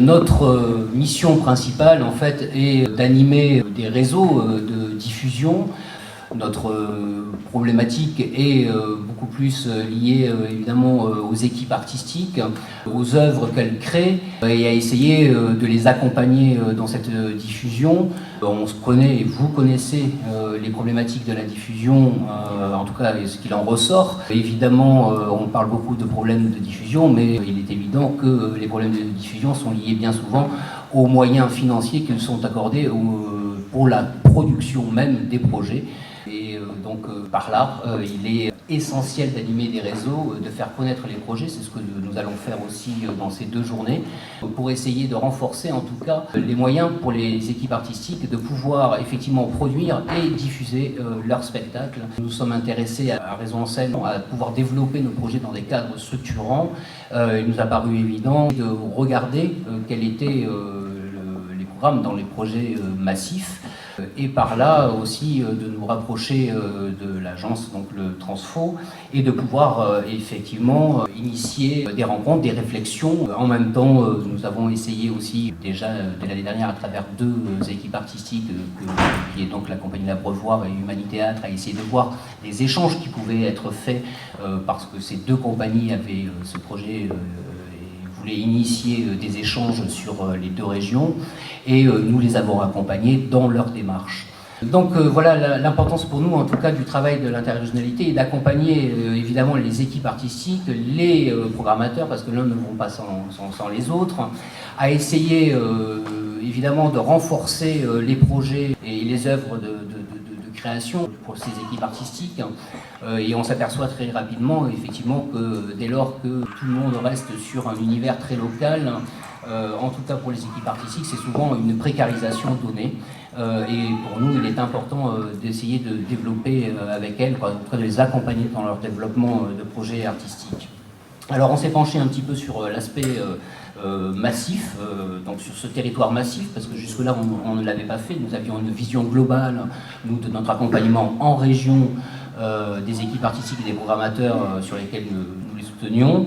Notre mission principale, en fait, est d'animer des réseaux de diffusion. Notre problématique est beaucoup plus liée évidemment aux équipes artistiques, aux œuvres qu'elles créent et à essayer de les accompagner dans cette diffusion. On se connaît et vous connaissez les problématiques de la diffusion, en tout cas ce qu'il en ressort. Évidemment, on parle beaucoup de problèmes de diffusion, mais il est évident que les problèmes de diffusion sont liés bien souvent aux moyens financiers qui sont accordés pour la production même des projets. Et donc par là, il est essentiel d'animer des réseaux, de faire connaître les projets, c'est ce que nous allons faire aussi dans ces 2 journées, pour essayer de renforcer en tout cas les moyens pour les équipes artistiques de pouvoir effectivement produire et diffuser leurs spectacles. Nous sommes intéressés à Réseau en Scène à pouvoir développer nos projets dans des cadres structurants. Il nous a paru évident de regarder quels étaient les programmes dans les projets massifs, et par là aussi de nous rapprocher de l'agence, donc le Transfo, et de pouvoir effectivement initier des rencontres, des réflexions. En même temps, nous avons essayé aussi déjà dès l'année dernière à travers 2 équipes artistiques, qui est donc la compagnie L'Abreuvoir et Humanité-Théâtre, à essayer de voir les échanges qui pouvaient être faits parce que ces 2 compagnies avaient ce projet voulait initier des échanges sur les 2 régions et nous les avons accompagnés dans leur démarche. Donc voilà l'importance pour nous en tout cas du travail de l'interrégionalité et d'accompagner évidemment les équipes artistiques, les programmateurs, parce que l'un ne vont pas sans les autres, à essayer évidemment de renforcer les projets et les œuvres de création pour ces équipes artistiques, et on s'aperçoit très rapidement effectivement que dès lors que tout le monde reste sur un univers très local, en tout cas pour les équipes artistiques, c'est souvent une précarisation donnée, et pour nous il est important d'essayer de développer avec elles, en tout cas de les accompagner dans leur développement de projets artistiques. Alors on s'est penché un petit peu sur l'aspect massif, donc sur ce territoire massif, parce que jusque-là on ne l'avait pas fait. Nous avions une vision globale, nous, de notre accompagnement en région des équipes artistiques et des programmateurs sur lesquels nous les soutenions.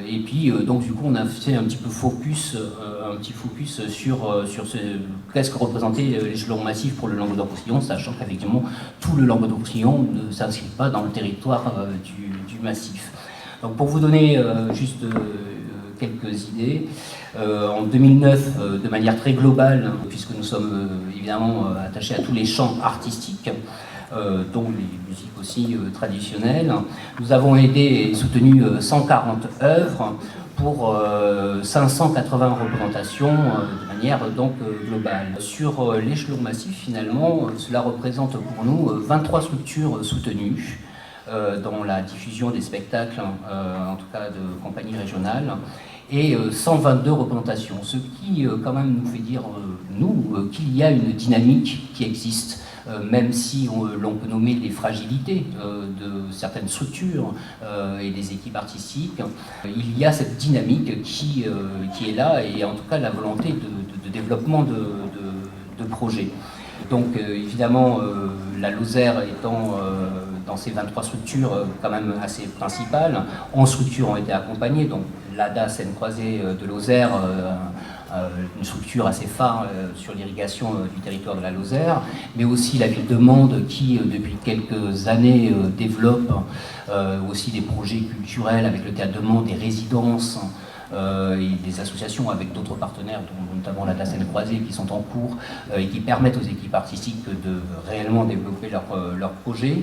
Et puis donc du coup on a fait un petit focus sur qu'est-ce que représentait l'échelon massif pour le Languedoc-Roussillon, sachant qu'effectivement tout le Languedoc-Roussillon ne s'inscrit pas dans le territoire du massif. Donc pour vous donner juste quelques idées, en 2009, de manière très globale, puisque nous sommes évidemment attachés à tous les champs artistiques, dont les musiques aussi traditionnelles, nous avons aidé et soutenu 140 œuvres pour 580 représentations de manière donc globale. Sur l'échelon massif, finalement, cela représente pour nous 23 structures soutenues dans la diffusion des spectacles, en tout cas de compagnies régionales, et 122 représentations, ce qui quand même nous fait dire, qu'il y a une dynamique qui existe, même si l'on peut nommer les fragilités de certaines structures et des équipes artistiques, il y a cette dynamique qui est là, et en tout cas la volonté de développement de projets. Donc évidemment, la Lozère étant dans ces 23 structures quand même assez principales, 11 structures ont été accompagnées, donc l'ADA Seine-Croisée de Lozère, une structure assez phare sur l'irrigation du territoire de la Lozère, mais aussi la ville de Mende qui depuis quelques années développe aussi des projets culturels avec le théâtre de Mende, des résidences, et des associations avec d'autres partenaires, dont notamment la Seine-Croisée, qui sont en cours et qui permettent aux équipes artistiques de réellement développer leurs projets.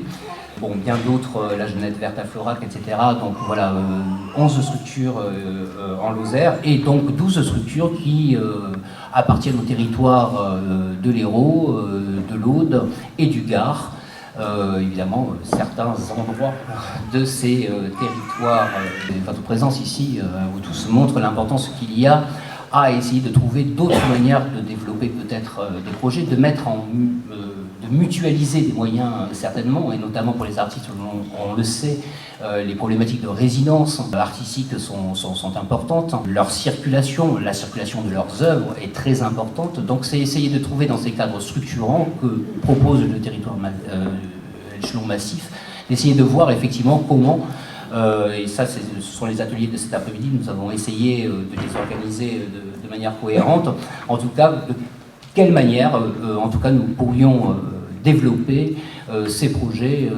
Bon, bien d'autres, la Jeunette Verte à Florac, etc. Donc voilà, 11 structures en Lozère, et donc 12 structures qui appartiennent au territoire de l'Hérault, de l'Aude et du Gard. Évidemment, certains endroits de ces territoires, votre présence ici, vous tous montre l'importance qu'il y a à essayer de trouver d'autres manières de développer peut-être des projets, de mutualiser des moyens certainement, et notamment pour les artistes, on le sait, les problématiques de résidence artistique sont importantes. Leur circulation, la circulation de leurs œuvres est très importante. Donc c'est essayer de trouver dans ces cadres structurants que propose le territoire échelon massif, d'essayer de voir effectivement comment Et ça, ce sont les ateliers de cet après-midi. Nous avons essayé de les organiser de manière cohérente. En tout cas, de quelle manière, en tout cas, nous pourrions développer ces projets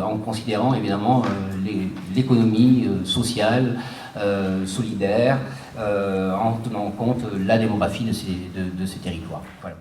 en considérant évidemment l'économie sociale, solidaire, en tenant compte la démographie de ces territoires. Voilà.